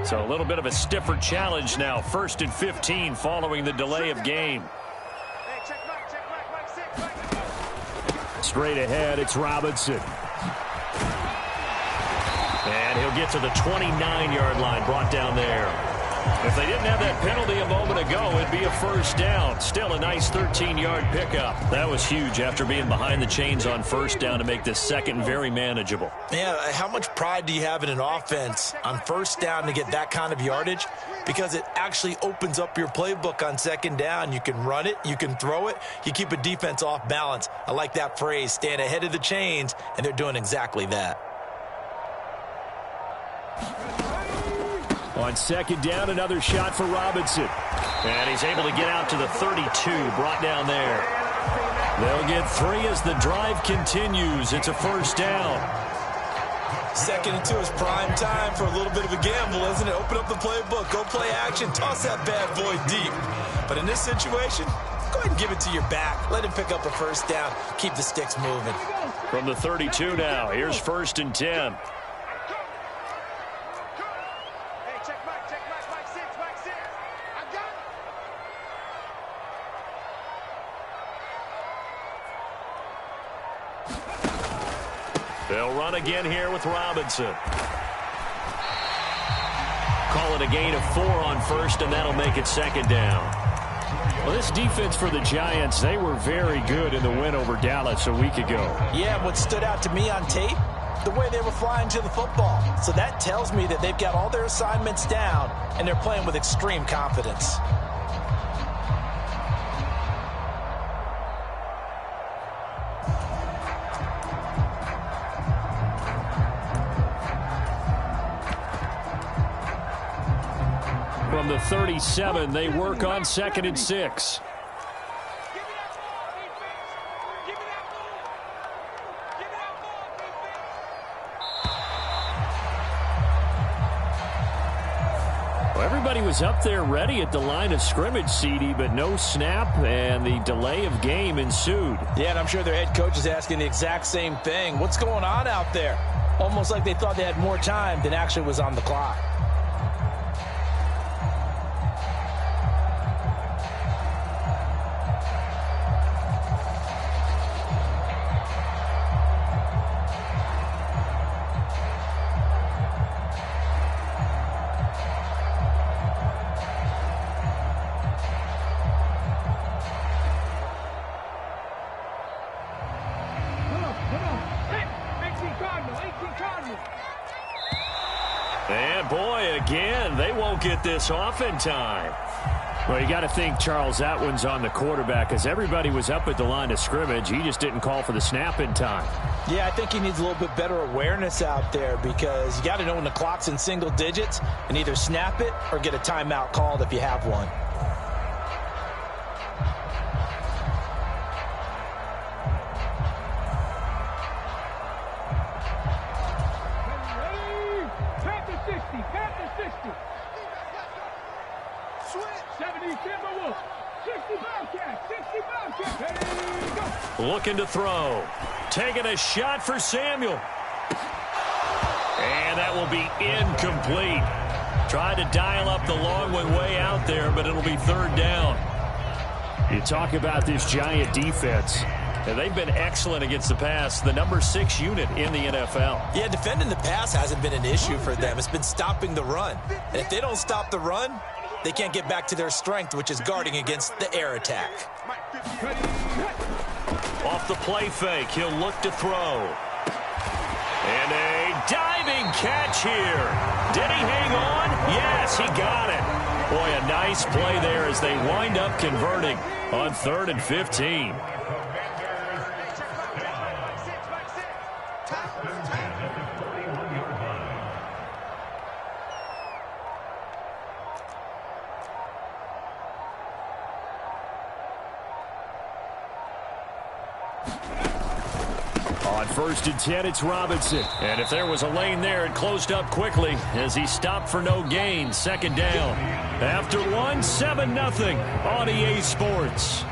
So a little bit of a stiffer challenge now. 1st and 15 following the delay of game. Straight ahead, it's Robinson. And he'll get to the 29-yard line, brought down there. If they didn't have that penalty a moment ago, it'd be a 1st down. Still a nice 13-yard pickup. That was huge after being behind the chains on 1st down to make this 2nd very manageable. Yeah, how much pride do you have in an offense on 1st down to get that kind of yardage? Because it actually opens up your playbook on 2nd down. You can run it, you can throw it, you keep a defense off balance. I like that phrase, stand ahead of the chains, and they're doing exactly that. On 2nd down, another shot for Robinson. And he's able to get out to the 32, brought down there. They'll get 3 as the drive continues. It's a 1st down. 2nd and 2 is prime time for a little bit of a gamble, isn't it? Open up the playbook, go play action, toss that bad boy deep. But in this situation, go ahead and give it to your back. Let him pick up a 1st down. Keep the sticks moving. From the 32 now, here's 1st and 10. They'll run again here with Robinson. Call it a gain of 4 on 1st, and that'll make it 2nd down. Well, this defense for the Giants, they were very good in the win over Dallas a week ago. Yeah, what stood out to me on tape, the way they were flying to the football. So that tells me that they've got all their assignments down, and they're playing with extreme confidence. From the 37, they work on 2nd and 6. Well, everybody was up there ready at the line of scrimmage, CD, but no snap, and the delay of game ensued. Yeah, and I'm sure their head coach is asking the exact same thing. What's going on out there? Almost like they thought they had more time than actually was on the clock. And boy, again, they won't get this off in time. Well, you got to think, Charles, that one's on the quarterback, as everybody was up at the line of scrimmage. He just didn't call for the snap in time. Yeah, I think he needs a little bit better awareness out there, because you got to know when the clock's in single digits and either snap it or get a timeout called if you have one. Looking to throw. Taking a shot for Samuel. And that will be incomplete. Tried to dial up the long one way out there, but it'll be 3rd down. You talk about this Giant defense. And they've been excellent against the pass, the number 6 unit in the NFL. Yeah, defending the pass hasn't been an issue for them. It's been stopping the run. And if they don't stop the run, they can't get back to their strength, which is guarding against the air attack. Off the play fake, he'll look to throw. And a diving catch here. Did he hang on? Yes, he got it. Boy, a nice play there as they wind up converting on 3rd and 15. On 1st and 10, it's Robinson. And if there was a lane there, it closed up quickly as he stopped for no gain. 2nd down. After 1, 7-0 on EA Sports.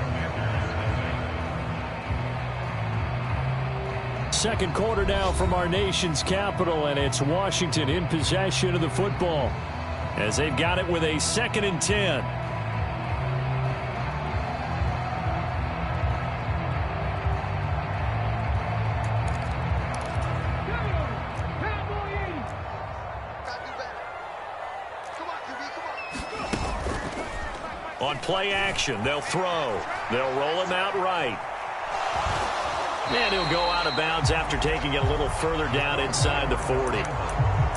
Second quarter now from our nation's capital, and it's Washington in possession of the football. as they've got it with a 2nd and 10. On play action, they'll throw. They'll roll him out right. And he'll go out of bounds after taking it a little further down inside the 40.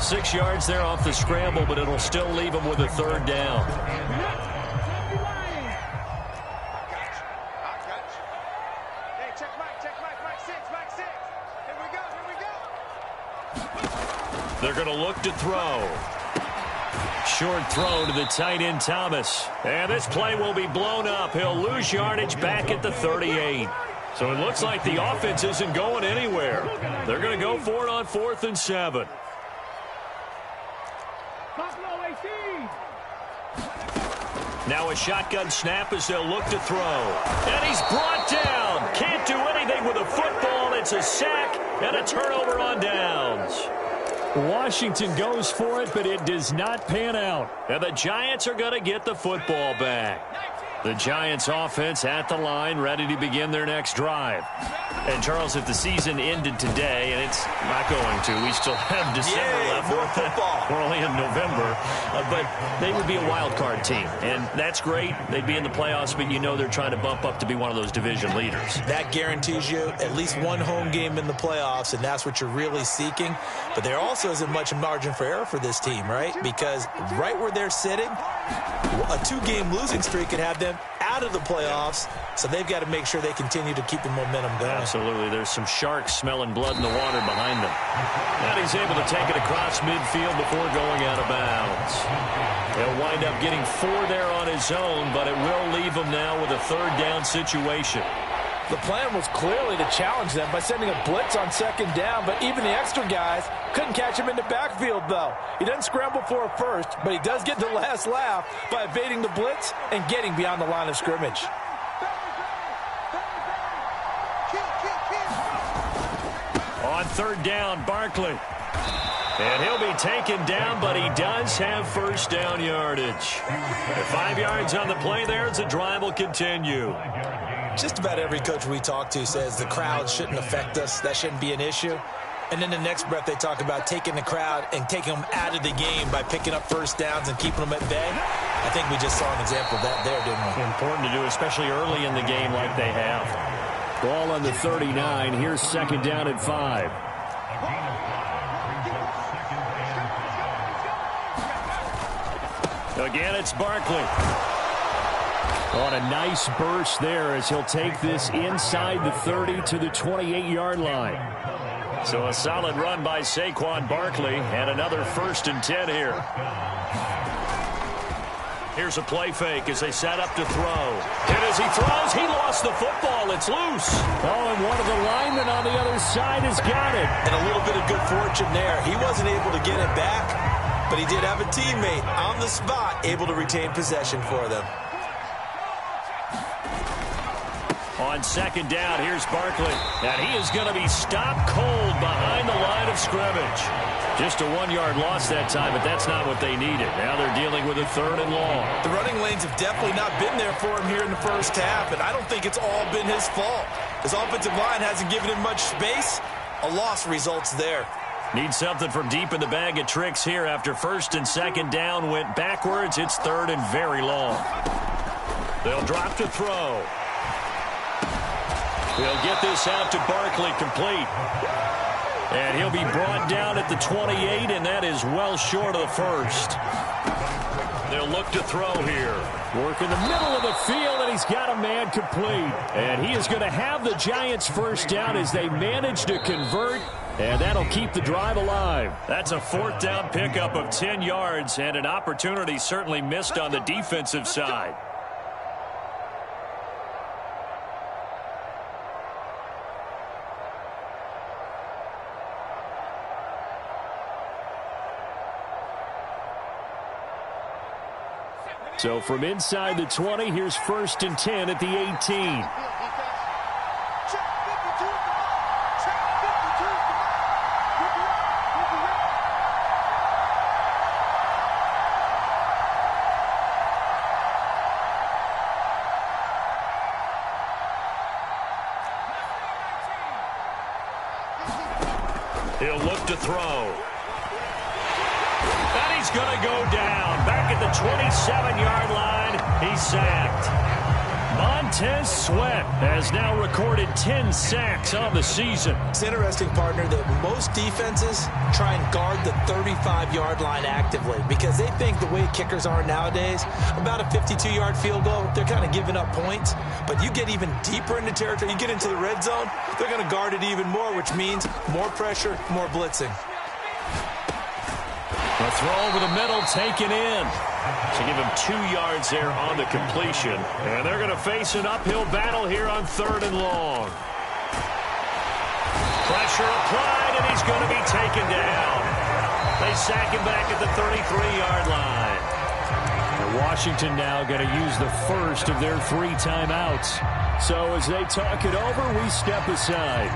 6 yards there off the scramble, but it'll still leave him with a 3rd down. They're going to look to throw. Short throw to the tight end, Thomas. And this play will be blown up. He'll lose yardage back at the 38. So it looks like the offense isn't going anywhere. They're going to go for it on 4th and 7. Now a shotgun snap as they'll look to throw. And he's brought down. Can't do anything with a football. It's a sack and a turnover on downs. Washington goes for it, but it does not pan out. And the Giants are going to get the football back. The Giants offense at the line, ready to begin their next drive. And, Charles, if the season ended today, and it's not going to, we still have December left. More football. We're only in November. But they would be a wild card team. And that's great. They'd be in the playoffs, but you know they're trying to bump up to be one of those division leaders. That guarantees you at least one home game in the playoffs, and that's what you're really seeking. But there also isn't much margin for error for this team, right? Because right where they're sitting, a 2-game losing streak could have them out of the playoffs, so they've got to make sure they continue to keep the momentum going. Absolutely. There's some sharks smelling blood in the water behind them. And he's able to take it across midfield before going out of bounds. He'll wind up getting 4 there on his own, but it will leave him now with a 3rd down situation. The plan was clearly to challenge them by sending a blitz on 2nd down, but even the extra guys couldn't catch him in the backfield, though. He doesn't scramble for a first, but he does get the last laugh by evading the blitz and getting beyond the line of scrimmage. On 3rd down, Barkley. And he'll be taken down, but he does have 1st down yardage. At 5 yards on the play there, the drive will continue. Just about every coach we talk to says the crowd shouldn't affect us. That shouldn't be an issue. And then the next breath they talk about taking the crowd and taking them out of the game by picking up 1st downs and keeping them at bay. I think we just saw an example of that there, didn't we? Important to do, especially early in the game like they have. Ball on the 39. Here's 2nd down and 5. Again, it's Barkley. On a nice burst there as he'll take this inside the 30 to the 28-yard line. So a solid run by Saquon Barkley and another 1st and 10 here. Here's a play fake as they set up to throw. And as he throws, he lost the football. It's loose. Oh, and one of the linemen on the other side has got it. And a little bit of good fortune there. He wasn't able to get it back, but he did have a teammate on the spot able to retain possession for them. On 2nd down, here's Barkley. And he is going to be stopped cold behind the line of scrimmage. Just a 1-yard loss that time, but that's not what they needed. Now they're dealing with a 3rd and long. The running lanes have definitely not been there for him here in the first half, and I don't think it's all been his fault. His offensive line hasn't given him much space. A loss results there. Need something from deep in the bag of tricks here after 1st and 2nd down went backwards. It's 3rd and very long. They'll drop to throw. They'll get this out to Barkley complete. And he'll be brought down at the 28, and that is well short of the 1st. They'll look to throw here. Work in the middle of the field, and he's got a man complete. And he is going to have the Giants' 1st down as they manage to convert, and that'll keep the drive alive. That's a 4th down pickup of 10 yards, and an opportunity certainly missed on the defensive side. So from inside the 20, here's 1st and 10 at the 18. He'll look to throw. And he's going to go down. Back at the 27-yard line, he's sacked. Montez Sweat has now recorded 10 sacks on the season. It's interesting, partner, that most defenses try and guard the 35-yard line actively because they think the way kickers are nowadays, about a 52-yard field goal, they're kind of giving up points. But you get even deeper into territory, you get into the red zone, they're going to guard it even more, which means more pressure, more blitzing. A throw over the middle taken in. So give him 2 yards there on the completion. And they're going to face an uphill battle here on 3rd and long. Pressure applied, and he's going to be taken down. They sack him back at the 33-yard line. And Washington now going to use the first of their 3 timeouts. So as they talk it over, we step aside.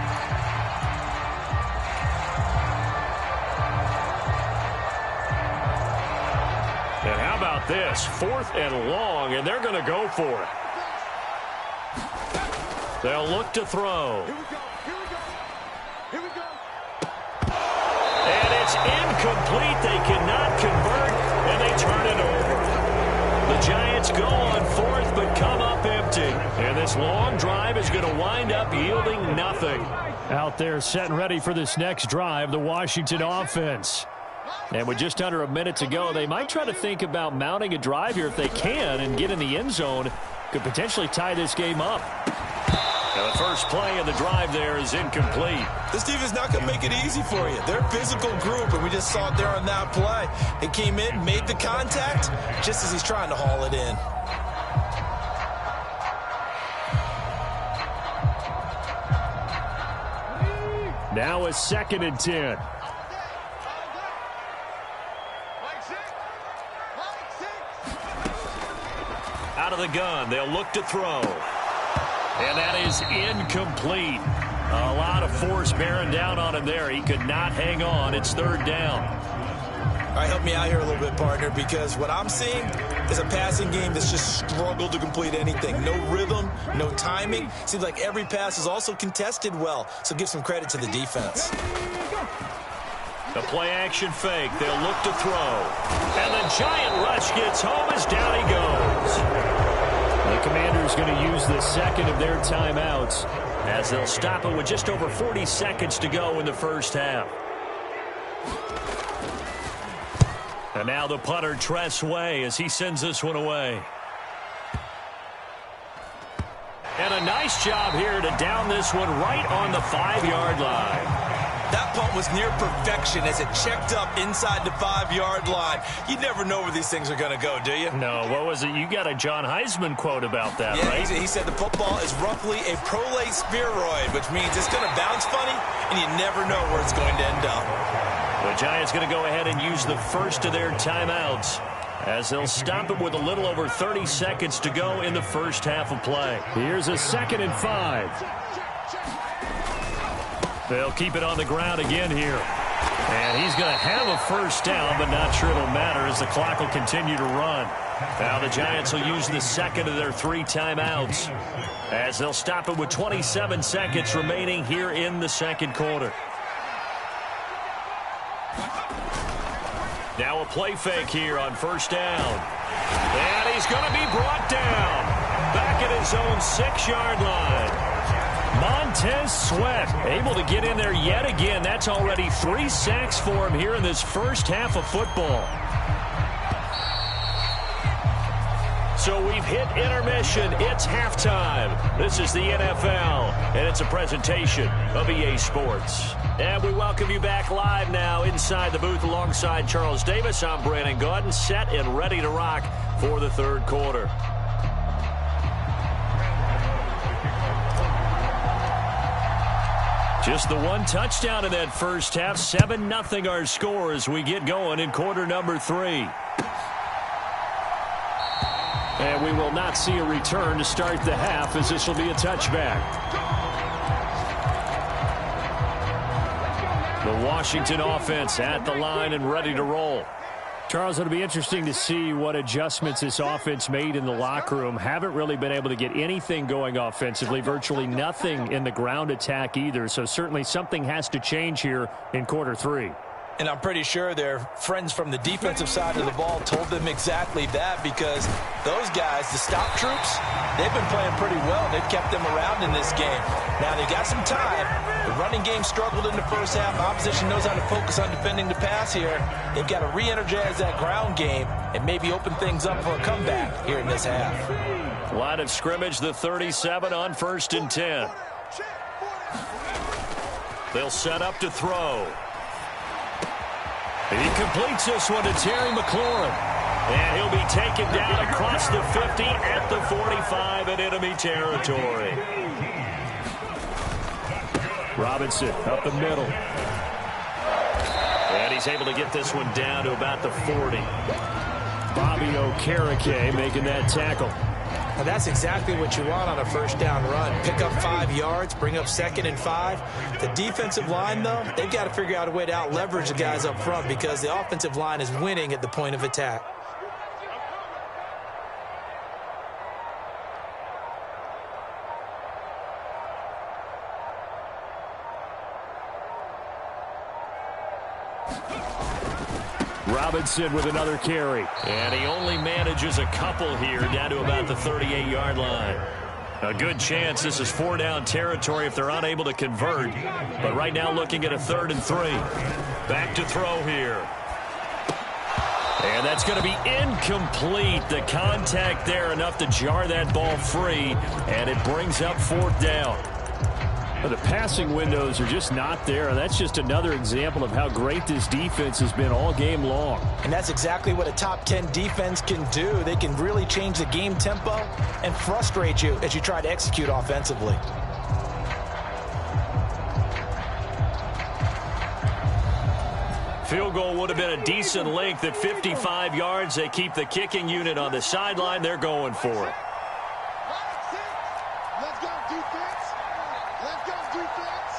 And how about this? 4th and long, and they're going to go for it. They'll look to throw. Here we go. And it's incomplete. They cannot convert, and they turn it over. The Giants go on 4th, but come up empty. And this long drive is going to wind up yielding nothing. Out there set and ready for this next drive, the Washington offense. And with just under a minute to go, they might try to think about mounting a drive here if they can and get in the end zone. Could potentially tie this game up. Now the first play of the drive there is incomplete. This defense is not going to make it easy for you. They're a physical group, and we just saw it there on that play. It came in, made the contact, just as he's trying to haul it in. Now a 2nd and 10. Out of the gun, they'll look to throw. And that is incomplete. A lot of force bearing down on him there. He could not hang on. It's 3rd down. All right, help me out here a little bit, partner, because what I'm seeing is a passing game that's just struggled to complete anything. No rhythm, no timing. Seems like every pass is also contested well, so give some credit to the defense. The play-action fake. They'll look to throw. And the giant rush gets home as down he goes. The Commanders going to use the 2nd of their timeouts as they'll stop it with just over 40 seconds to go in the first half. And now the punter, Tress Way, as he sends this one away. And a nice job here to down this one right on the 5-yard line. That punt was near perfection as it checked up inside the 5-yard line. You never know where these things are going to go, do you? No, what was it? You got a John Heisman quote about that, yeah, right? He said the football is roughly a prolate spheroid, which means it's going to bounce funny, and you never know where it's going to end up. The Giants going to go ahead and use the first of their timeouts as they'll stop it with a little over 30 seconds to go in the first half of play. Here's a 2nd and 5. They'll keep it on the ground again here. And he's going to have a first down, but not sure it'll matter as the clock will continue to run. Now the Giants will use the 2nd of their 3 timeouts as they'll stop it with 27 seconds remaining here in the 2nd quarter. Now a play fake here on 1st down. And he's going to be brought down back at his own 6-yard line. Montez Sweat able to get in there yet again. That's already 3 sacks for him here in this first half of football. So we've hit intermission. It's halftime. This is the NFL, and it's a presentation of EA Sports. And we welcome you back live now inside the booth alongside Charles Davis. I'm Brandon Gaudin, set and ready to rock for the 3rd quarter. Just the 1 touchdown in that first half. 7-0 our score as we get going in quarter number 3. And we will not see a return to start the half as this will be a touchback. The Washington offense at the line and ready to roll. Charles, it'll be interesting to see what adjustments this offense made in the locker room. Haven't really been able to get anything going offensively, virtually nothing in the ground attack either. So certainly something has to change here in quarter three. And I'm pretty sure their friends from the defensive side of the ball told them exactly that, because those guys, the stop troops, they've been playing pretty well. They've kept them around in this game. Now, they've got some time. The running game struggled in the first half. Opposition knows how to focus on defending the pass here. They've got to re-energize that ground game and maybe open things up for a comeback here in this half. Line of scrimmage, the 37 on 1st and 10. They'll set up to throw. He completes this one to Terry McLaurin. And he'll be taken down across the 50 at the 45 in enemy territory. Robinson up the middle. And he's able to get this one down to about the 40. Bobby Okereke making that tackle. Now that's exactly what you want on a first down run. Pick up 5 yards, bring up 2nd and 5. The defensive line, though, they've got to figure out a way to out-leverage the guys up front, because the offensive line is winning at the point of attack. Robinson with another carry. And he only manages a couple here, down to about the 38-yard line. A good chance this is 4-down territory if they're unable to convert. But right now looking at a 3rd and 3. Back to throw here. And that's going to be incomplete. The contact there enough to jar that ball free. And it brings up 4th down. The passing windows are just not there. That's just another example of how great this defense has been all game long. And that's exactly what a top 10 defense can do. They can really change the game tempo and frustrate you as you try to execute offensively. Field goal would have been a decent length at 55 yards. They keep the kicking unit on the sideline. They're going for it. Let's go, defense. Let's go, defense.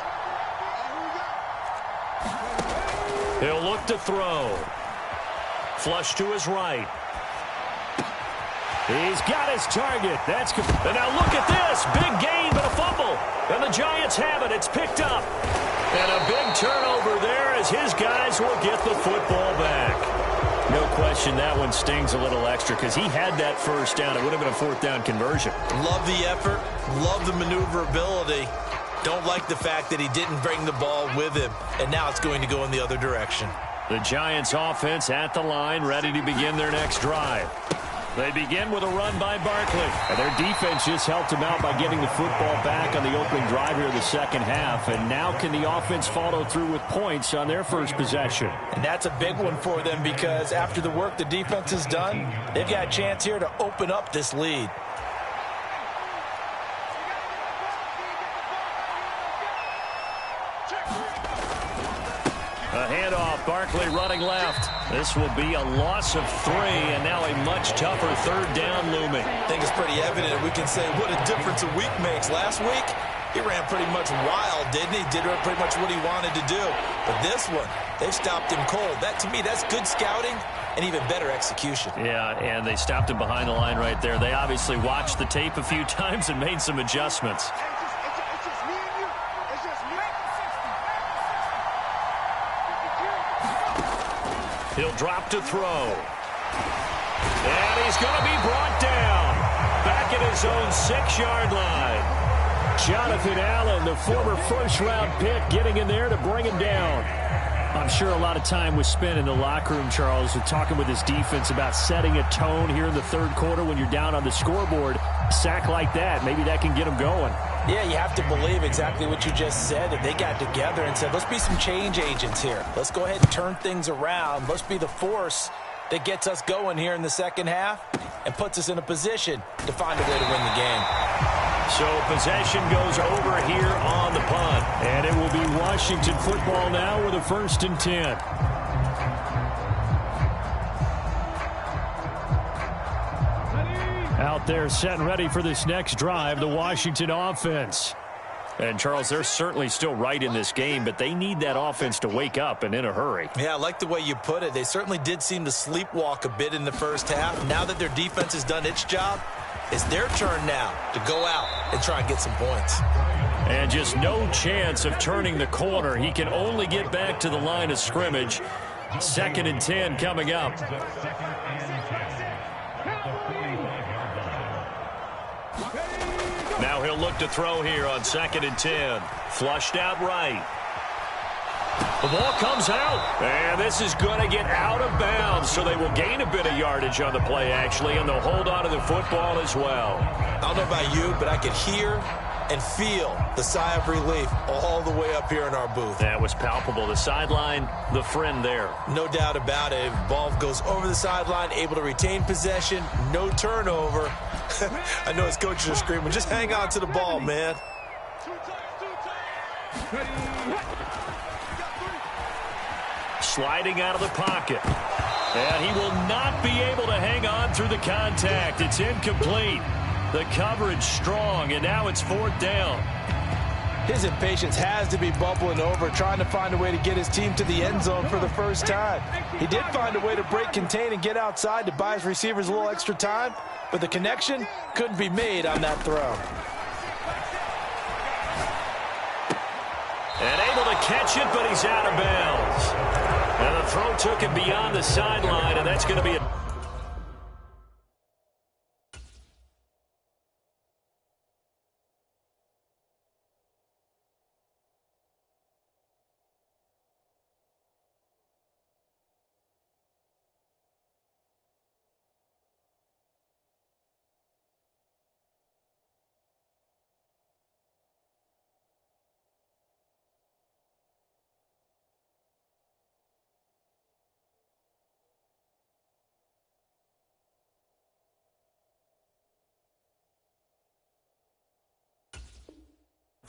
Here we go. He'll look to throw. Flush to his right. He's got his target. And now look at this. Big gain, but a fumble. And the Giants have it. It's picked up. And a big turnover there as his guys will get the football back. No question that one stings a little extra because he had that first down. It would have been a 4th down conversion. Love the effort. Love the maneuverability. Don't like the fact that he didn't bring the ball with him. And now it's going to go in the other direction. The Giants offense at the line, ready to begin their next drive. They begin with a run by Barkley. And their defense just helped him out by getting the football back on the opening drive here in the second half. And now can the offense follow through with points on their first possession? And that's a big one for them because after the work the defense has done, they've got a chance here to open up this lead. A handoff, Barkley running left. This will be a loss of 3, and now a much tougher 3rd down looming. I think it's pretty evident. We can say what a difference a week makes. Last week, he ran pretty much wild, didn't he? Did pretty much what he wanted to do. But this one, they've stopped him cold. That, to me, that's good scouting and even better execution. Yeah, and they stopped him behind the line right there. They obviously watched the tape a few times and made some adjustments. It's just me and you. It's just me. He'll drop to throw. And he's going to be brought down. Back at his own 6-yard line. Jonathan Allen, the former first-round pick, getting in there to bring him down. I'm sure a lot of time was spent in the locker room, Charles, with talking with his defense about setting a tone here in the 3rd quarter when you're down on the scoreboard. A sack like that, maybe that can get him going. Yeah, you have to believe exactly what you just said, that they got together and said, let's be some change agents here. Let's go ahead and turn things around. Let's be the force that gets us going here in the second half and puts us in a position to find a way to win the game. So possession goes over here on the punt. And it will be Washington football now with a 1st and 10. Out there set and ready for this next drive, the Washington offense. And, Charles, they're certainly still right in this game, but they need that offense to wake up and in a hurry. Yeah, I like the way you put it. They certainly did seem to sleepwalk a bit in the first half. Now that their defense has done its job, it's their turn now to go out and try and get some points. And just no chance of turning the corner. He can only get back to the line of scrimmage. 2nd and 10 coming up. Now he'll look to throw here on 2nd and 10. Flushed out right. The ball comes out, and this is going to get out of bounds, so they will gain a bit of yardage on the play, actually, and they'll hold on to the football as well. I don't know about you, but I could hear and feel the sigh of relief all the way up here in our booth. That was palpable. The sideline, the friend there. No doubt about it. Ball goes over the sideline, able to retain possession, no turnover. I know his coaches are screaming, just hang on to the ball, man. Sliding out of the pocket. And he will not be able to hang on through the contact. It's incomplete. The coverage strong, and now it's 4th down. His impatience has to be bubbling over, trying to find a way to get his team to the end zone for the first time. He did find a way to break contain and get outside to buy his receivers a little extra time, but the connection couldn't be made on that throw. And able to catch it, but he's out of bounds. And the throw took him beyond the sideline, and that's going to be a...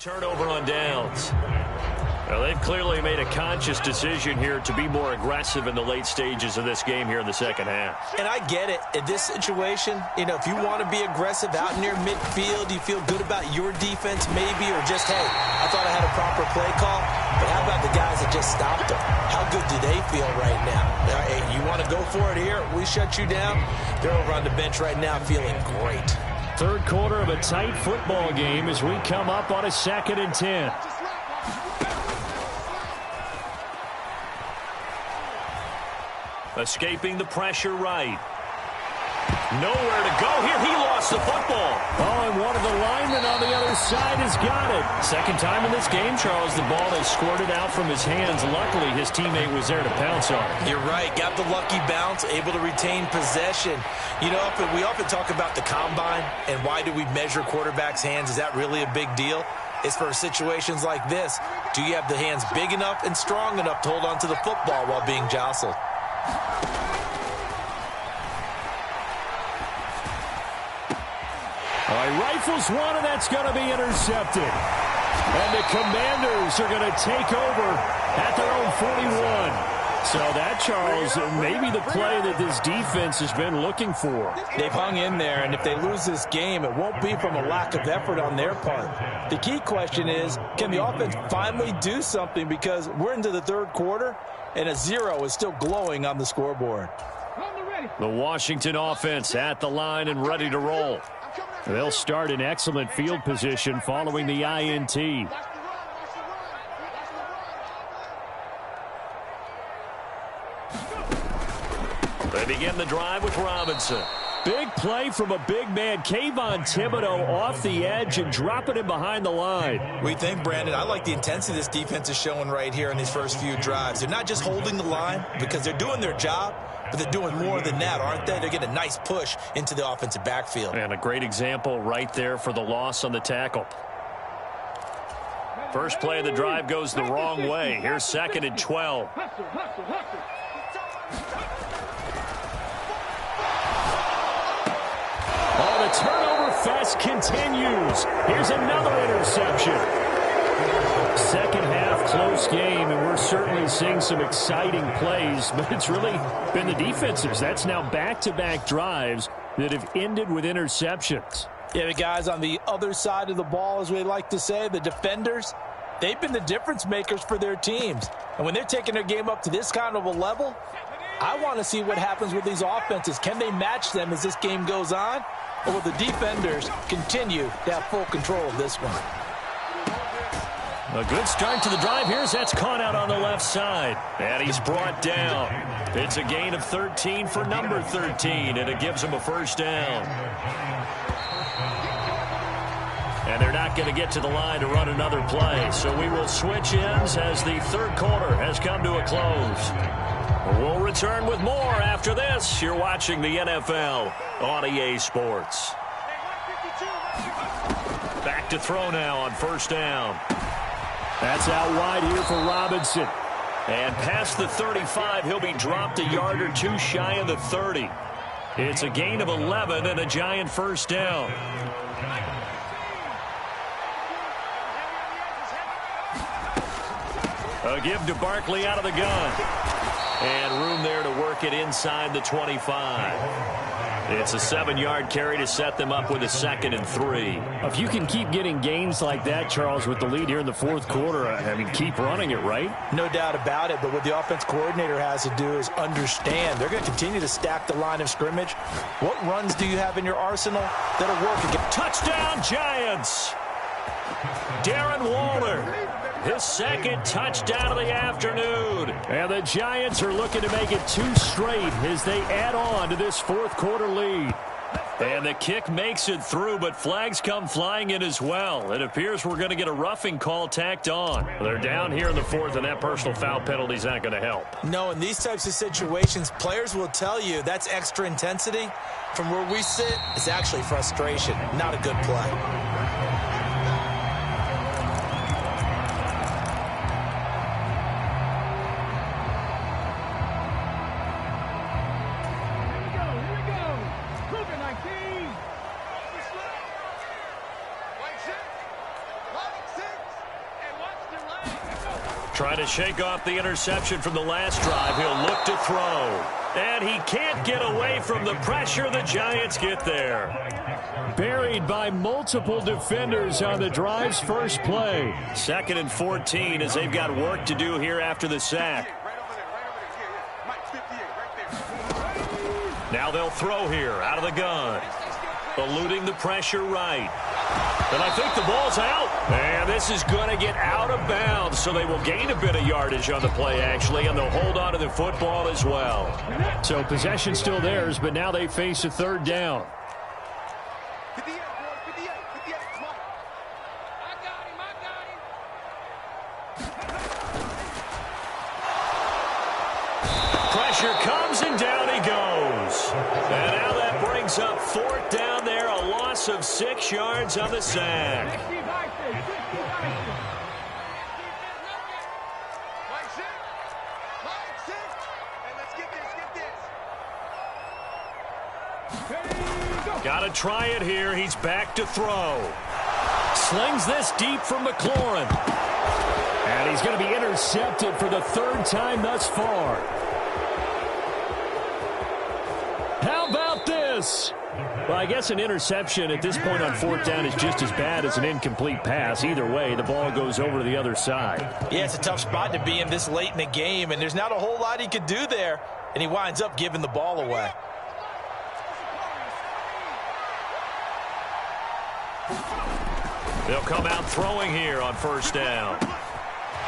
Turnover on downs. Well, they've clearly made a conscious decision here to be more aggressive in the late stages of this game here in the second half. And I get it. In this situation, you know, if you want to be aggressive out near midfield, you feel good about your defense maybe, or just, hey, I thought I had a proper play call. But how about the guys that just stopped them? How good do they feel right now? Hey, you want to go for it here? We shut you down. They're over on the bench right now feeling great. 3rd quarter of a tight football game as we come up on a 2nd and 10. Escaping the pressure right. Nowhere to go here. He lost the football. Oh, and one of the linemen on the other side has got it. 2nd time in this game, Charles, the ball has squirted out from his hands. Luckily, his teammate was there to pounce on it. You're right. Got the lucky bounce, able to retain possession. You know, we often talk about the combine and why do we measure quarterbacks' hands. Is that really a big deal? It's for situations like this. Do you have the hands big enough and strong enough to hold on to the football while being jostled? All right, rifles one, and that's going to be intercepted. And the Commanders are going to take over at their own 41. So that, Charles, maybe the play that this defense has been looking for. They've hung in there, and if they lose this game, it won't be from a lack of effort on their part. The key question is, can the offense finally do something? Because we're into the 3rd quarter, and a 0 is still glowing on the scoreboard. The Washington offense at the line and ready to roll. They'll start in excellent field position following the INT. They begin the drive with Robinson. Big play from a big man, Kayvon Thibodeau, off the edge and dropping him behind the line. We think, Brandon, I like the intensity this defense is showing right here in these first few drives. They're not just holding the line because they're doing their job, but they're doing more than that, aren't they? They're getting a nice push into the offensive backfield. And a great example right there for the loss on the tackle. First play of the drive goes the wrong way. Here's 2nd and 12. Oh, the turnover fest continues. Here's another interception. Second half, close game, and we're certainly seeing some exciting plays, but it's really been the defenses. That's now back-to-back drives that have ended with interceptions. Yeah, the guys on the other side of the ball, as we like to say, the defenders, they've been the difference makers for their teams. And when they're taking their game up to this kind of a level, I want to see what happens with these offenses. Can they match them as this game goes on? Or will the defenders continue to have full control of this one? A good start to the drive. Here's that's caught out on the left side. And he's brought down. It's a gain of 13 for number 13, and it gives him a first down. And they're not going to get to the line to run another play. So we will switch ends as the third quarter has come to a close. We'll return with more after this. You're watching the NFL on EA Sports. Back to throw now on first down. That's out wide here for Robinson. And past the 35, he'll be dropped a yard or two shy of the 30. It's a gain of 11 and a Giant first down. A give to Barkley out of the gun. And room there to work it inside the 25. It's a 7-yard carry to set them up with a 2nd and 3. If you can keep getting gains like that, Charles, with the lead here in the fourth quarter, I mean, keep running it, right? No doubt about it, but what the offense coordinator has to do is understand. They're going to continue to stack the line of scrimmage. What runs do you have in your arsenal that'll work again? Touchdown, Giants! Darren Waller. His second touchdown of the afternoon. And the Giants are looking to make it 2 straight as they add on to this fourth quarter lead. And the kick makes it through, but flags come flying in as well. It appears we're going to get a roughing call tacked on. They're down here in the fourth, and that personal foul penalty is not going to help. No, in these types of situations, players will tell you that's extra intensity. From where we sit, it's actually frustration, not a good play. Trying to shake off the interception from the last drive. He'll look to throw. And he can't get away from the pressure. The Giants get there. Buried by multiple defenders on the drive's first play. 2nd and 14 as they've got work to do here after the sack. Now they'll throw here out of the gun. Eluding the pressure right. And I think the ball's out. And this is going to get out of bounds, so they will gain a bit of yardage on the play, actually, and they'll hold on to the football as well. So possession still theirs, but now they face a third down. Pressure comes, and down he goes. And now that brings up 4th down there, a loss of 6 yards on the sack. Got to try it here. He's back to throw. Slings this deep from McLaurin. And he's going to be intercepted for the 3rd time thus far. How about this? Well, I guess an interception at this point on 4th down is just as bad as an incomplete pass. Either way, the ball goes over to the other side. Yeah, it's a tough spot to be in this late in the game, and there's not a whole lot he could do there, and he winds up giving the ball away. They'll come out throwing here on 1st down.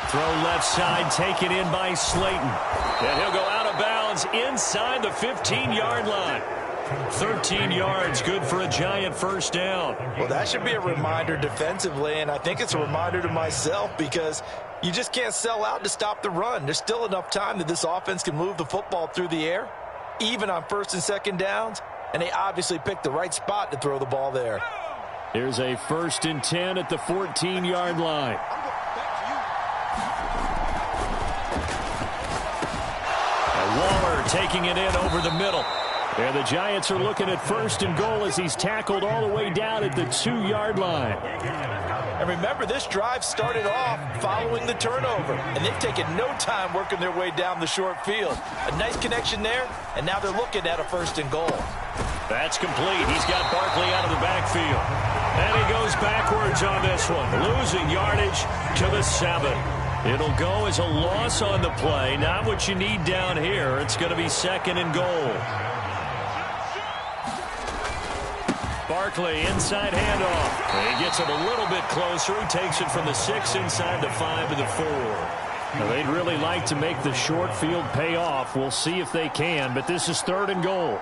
Throw left side taken in by Slayton. And he'll go out of bounds inside the 15-yard line. 13 yards, good for a Giant first down. Well, that should be a reminder defensively, and I think it's a reminder to myself because you just can't sell out to stop the run. There's still enough time that this offense can move the football through the air, even on 1st and 2nd downs, and they obviously picked the right spot to throw the ball there. Here's a 1st and 10 at the 14-yard line. And Waller taking it in over the middle. And the Giants are looking at 1st and goal as he's tackled all the way down at the 2-yard line. And remember, this drive started off following the turnover, and they've taken no time working their way down the short field. A nice connection there, and now they're looking at a 1st and goal. That's complete. He's got Barkley out of the backfield. And he goes backwards on this one, losing yardage to the 7. It'll go as a loss on the play. Not what you need down here. It's going to be 2nd and goal. Barkley, inside handoff. He gets it a little bit closer. He takes it from the 6 inside the 5 to the 4. Now, they'd really like to make the short field pay off. We'll see if they can, but this is 3rd and goal.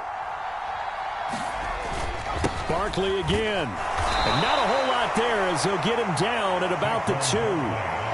Barkley again. And not a whole lot there as they'll get him down at about the 2.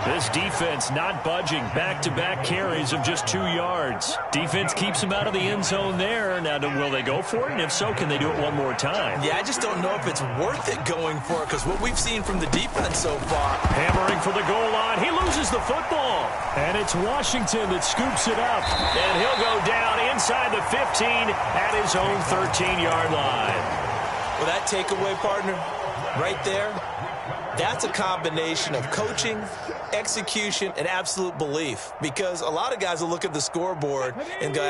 This defense not budging. Back-to-back carries of just 2 yards. Defense keeps him out of the end zone there. Now, will they go for it? And if so, can they do it one more time? Yeah, I just don't know if it's worth it going for it because what we've seen from the defense so far. Hammering for the goal line. He loses the football. And it's Washington that scoops it up. And he'll go down inside the 15 at his own 13-yard line. Well, that takeaway, partner, right there, that's a combination of coaching, execution, and absolute belief. Because a lot of guys will look at the scoreboard and go,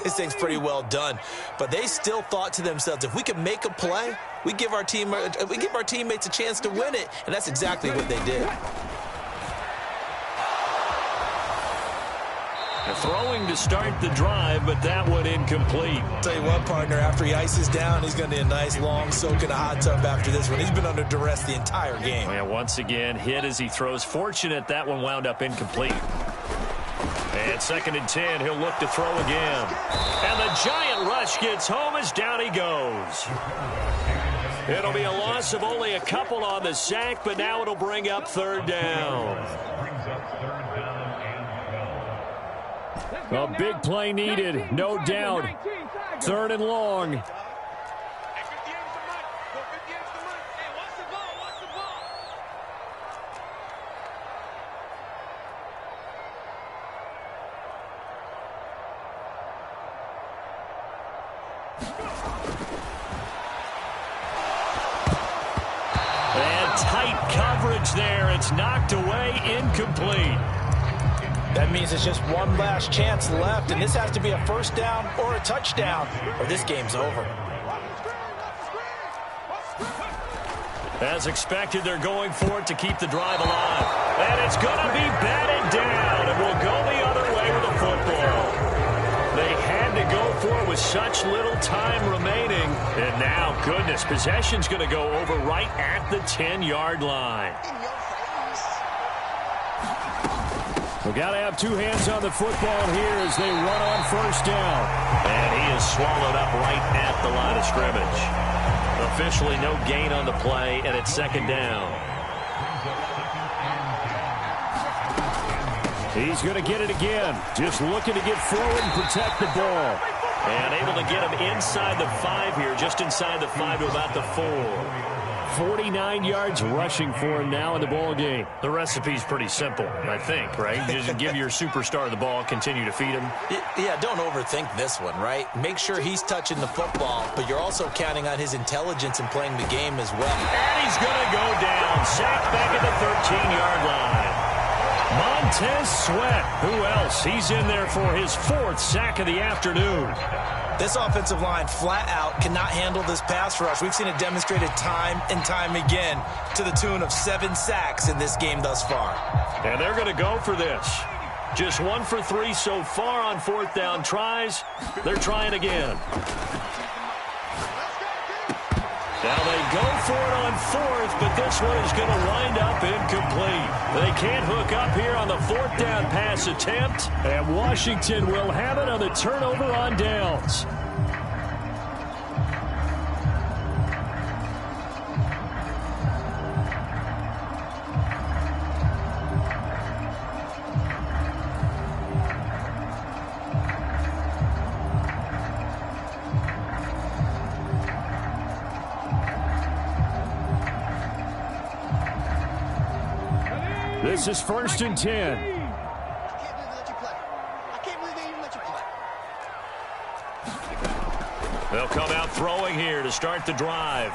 this thing's pretty well done. But they still thought to themselves, if we can make a play, we give our teammates a chance to win it. And that's exactly what they did. Throwing to start the drive, but that one incomplete. Tell you what, partner, after he ices down, he's going to need a nice long soak in a hot tub after this one. He's been under duress the entire game. Yeah, once again, hit as he throws. Fortunate that one wound up incomplete. And 2nd and 10, he'll look to throw again. And the giant rush gets home as down he goes. It'll be a loss of only a couple on the sack, but now it'll bring up 3rd down. A big play needed, no doubt. 3rd and long. And tight coverage there. It's knocked away, incomplete. That means it's just one last chance left, and this has to be a 1st down or a touchdown, or this game's over. As expected, they're going for it to keep the drive alive. And it's going to be batted down, and will go the other way with the football. They had to go for it with such little time remaining. And now, goodness, possession's going to go over right at the 10-yard line. We've got to have 2 hands on the football here as they run on 1st down. And he is swallowed up right at the line of scrimmage. Officially no gain on the play, and it's 2nd down. He's going to get it again. Just looking to get forward and protect the ball. And able to get him inside the 5 here, just inside the 5 to about the 4. 49 yards rushing for him now in the ball game. The recipe's pretty simple, I think, right? Just give your superstar the ball, continue to feed him. Yeah, don't overthink this one, right? Make sure he's touching the football, but you're also counting on his intelligence in playing the game as well. And he's going to go down. Sacked back at the 13-yard line. Montez Sweat. Who else? He's in there for his 4th sack of the afternoon. This offensive line flat out cannot handle this pass rush. We've seen it demonstrated time and time again to the tune of 7 sacks in this game thus far. And they're going to go for this. Just 1 for 3 so far on 4th down tries. They're trying again. Now they go for it on 4th, but this one is going to wind up incomplete. They can't hook up here on the 4th down pass attempt, and Washington will have it on the turnover on downs. This is 1st and 10. I can't believe they even let you play. They'll come out throwing here to start the drive.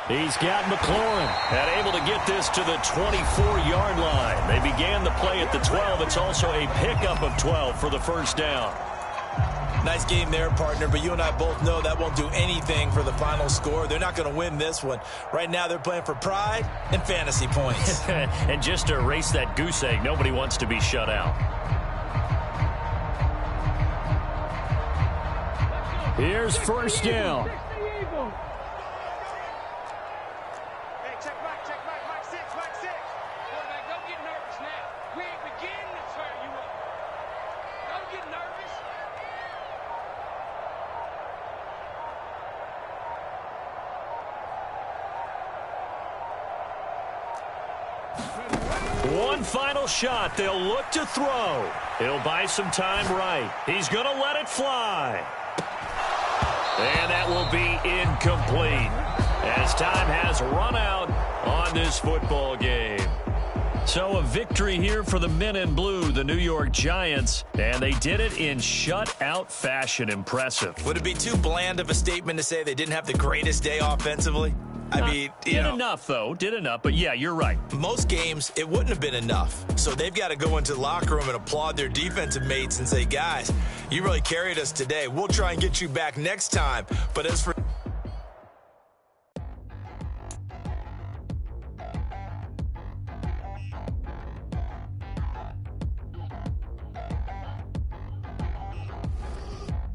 He's got McLaurin and able to get this to the 24-yard line. They began the play at the 12. It's also a pickup of 12 for the 1st down. Nice game there, partner, but you and I both know that won't do anything for the final score. They're not going to win this one. Right now, they're playing for pride and fantasy points. And just to erase that goose egg, nobody wants to be shut out. Here's first down. Hey, check back, Mike 6. Quarterback, don't get nervous now. We ain't beginning to turn you up. Don't get nervous. One final shot. They'll look to throw. He'll buy some time right. He's going to let it fly. And that will be incomplete as time has run out on this football game. So a victory here for the men in blue, the New York Giants, and they did it in shutout fashion. Impressive. Would it be too bland of a statement to say they didn't have the greatest day offensively? I mean, did enough, though. Did enough. But, yeah, you're right. Most games, it wouldn't have been enough. So they've got to go into the locker room and applaud their defensive mates and say, guys, you really carried us today. We'll try and get you back next time. But as for...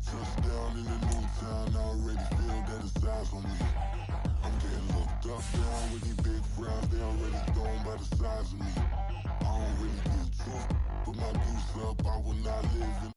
Touchdown in the new town, I already feel that it's eyes on me. I'm getting looked up down with these big frowns, they already thrown by the size of me. I don't really get tough, but my goose up, I will not live in